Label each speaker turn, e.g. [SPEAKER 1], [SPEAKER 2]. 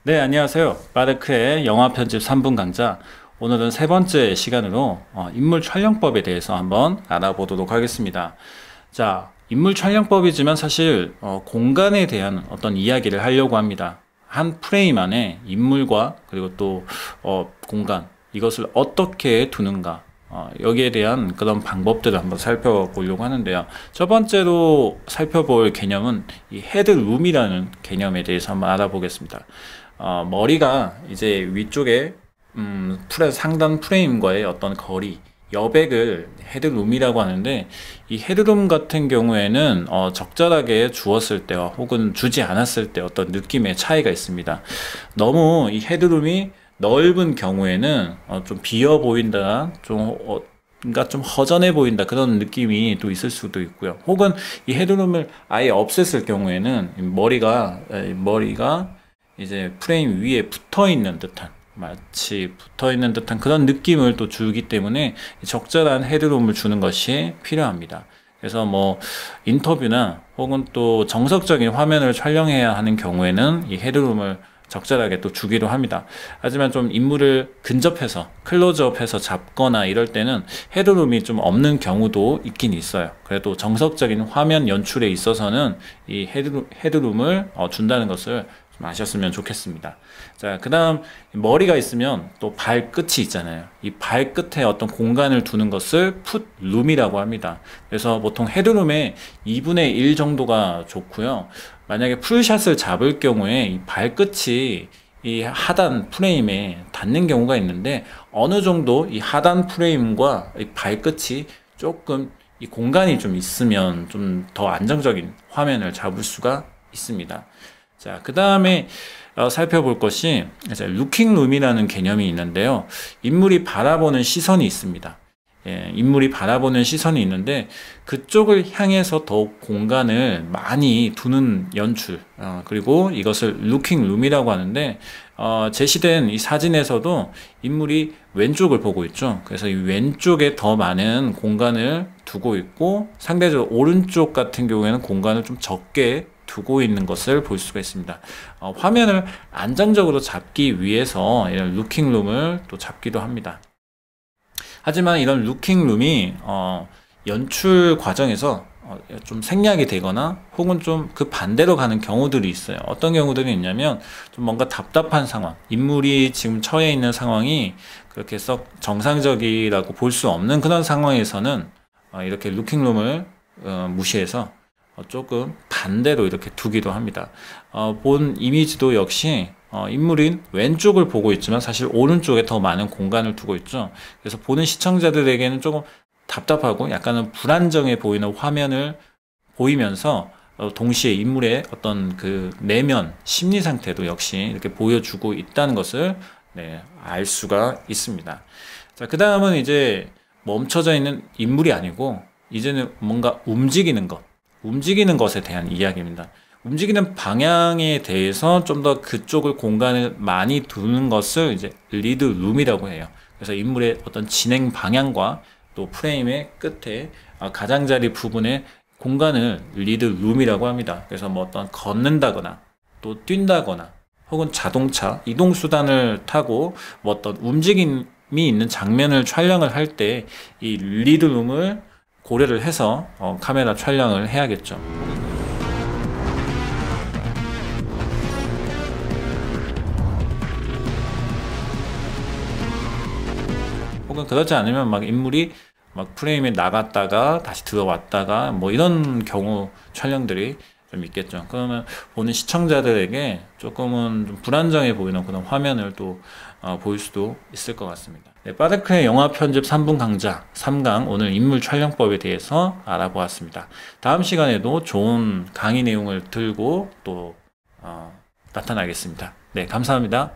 [SPEAKER 1] 네, 안녕하세요. 빠르크의 영화 편집 3분 강좌. 오늘은 세 번째 시간으로 인물 촬영법에 대해서 한번 알아보도록 하겠습니다. 자, 인물 촬영법이지만 사실 공간에 대한 어떤 이야기를 하려고 합니다. 한 프레임 안에 인물과 그리고 또 공간, 이것을 어떻게 두는가, 여기에 대한 그런 방법들을 한번 살펴보려고 하는데요. 첫 번째로 살펴볼 개념은 이 헤드룸이라는 개념에 대해서 한번 알아보겠습니다. 머리가 이제 위쪽에 상단 프레임과의 어떤 거리, 여백을 헤드룸이라고 하는데, 이 헤드룸 같은 경우에는 적절하게 주었을 때와 혹은 주지 않았을 때 어떤 느낌의 차이가 있습니다. 너무 이 헤드룸이 넓은 경우에는 좀 비어 보인다, 그러니까 좀 허전해 보인다, 그런 느낌이 또 있을 수도 있고요. 혹은 이 헤드룸을 아예 없앴을 경우에는 머리가 이제 프레임 위에 붙어 있는 듯한, 마치 붙어 있는 듯한 그런 느낌을 또 주기 때문에 적절한 헤드룸을 주는 것이 필요합니다. 그래서 뭐 인터뷰나 혹은 또 정석적인 화면을 촬영해야 하는 경우에는 이 헤드룸을 적절하게 또 주기도 합니다. 하지만 좀 인물을 근접해서 클로즈업해서 잡거나 이럴 때는 헤드룸이 좀 없는 경우도 있긴 있어요. 그래도 정석적인 화면 연출에 있어서는 이 헤드룸을 준다는 것을 좀 아셨으면 좋겠습니다. 자, 그 다음 머리가 있으면 또 발끝이 있잖아요. 이 발끝에 어떤 공간을 두는 것을 풋룸이라고 합니다. 그래서 보통 헤드룸의 2분의 1 정도가 좋고요. 만약에 풀샷을 잡을 경우에 이 발끝이 이 하단 프레임에 닿는 경우가 있는데, 어느 정도 이 하단 프레임과 이 발끝이 조금 이 공간이 좀 있으면 좀 더 안정적인 화면을 잡을 수가 있습니다. 자, 그 다음에 살펴볼 것이 이제 루킹룸이라는 개념이 있는데요. 인물이 바라보는 시선이 있습니다. 예, 인물이 바라보는 시선이 있는데 그쪽을 향해서 더욱 공간을 많이 두는 연출, 그리고 이것을 루킹룸이라고 하는데, 제시된 이 사진에서도 인물이 왼쪽을 보고 있죠. 그래서 이 왼쪽에 더 많은 공간을 두고 있고, 상대적으로 오른쪽 같은 경우에는 공간을 좀 적게 두고 있는 것을 볼 수가 있습니다. 화면을 안정적으로 잡기 위해서 이런 루킹룸을 또 잡기도 합니다. 하지만 이런 루킹룸이 연출 과정에서 좀 생략이 되거나 혹은 좀 그 반대로 가는 경우들이 있어요. 어떤 경우들이 있냐면, 좀 뭔가 답답한 상황, 인물이 지금 처해 있는 상황이 그렇게 썩 정상적이라고 볼 수 없는 그런 상황에서는 이렇게 루킹룸을 무시해서 조금 반대로 이렇게 두기도 합니다. 본 이미지도 역시 인물인 왼쪽을 보고 있지만 사실 오른쪽에 더 많은 공간을 두고 있죠. 그래서 보는 시청자들에게는 조금 답답하고 약간은 불안정해 보이는 화면을 보이면서 동시에 인물의 어떤 그 내면 심리 상태도 역시 이렇게 보여주고 있다는 것을 알 수가 있습니다. 자, 그 다음은 이제 멈춰져 있는 인물이 아니고 이제는 뭔가 움직이는 것에 대한 이야기입니다. 움직이는 방향에 대해서 좀 더 그쪽을 공간을 많이 두는 것을 이제 리드 룸이라고 해요. 그래서 인물의 어떤 진행 방향과 또 프레임의 끝에 가장자리 부분에 공간을 리드 룸이라고 합니다. 그래서 뭐 어떤 걷는다거나 또 뛴다거나 혹은 자동차 이동 수단을 타고 뭐 어떤 움직임이 있는 장면을 촬영을 할 때 이 리드 룸을 고려를 해서 카메라 촬영을 해야겠죠. 혹은 그렇지 않으면 막 인물이 막 프레임에 나갔다가 다시 들어왔다가 뭐 이런 경우 촬영들이 좀 있겠죠. 그러면 보는 시청자들에게 조금은 좀 불안정해 보이는 그런 화면을 또 보일 수도 있을 것 같습니다. 네, 빠르크의 영화 편집 3분 강좌 3강, 오늘 인물 촬영법에 대해서 알아보았습니다. 다음 시간에도 좋은 강의 내용을 들고 또 나타나겠습니다. 네, 감사합니다.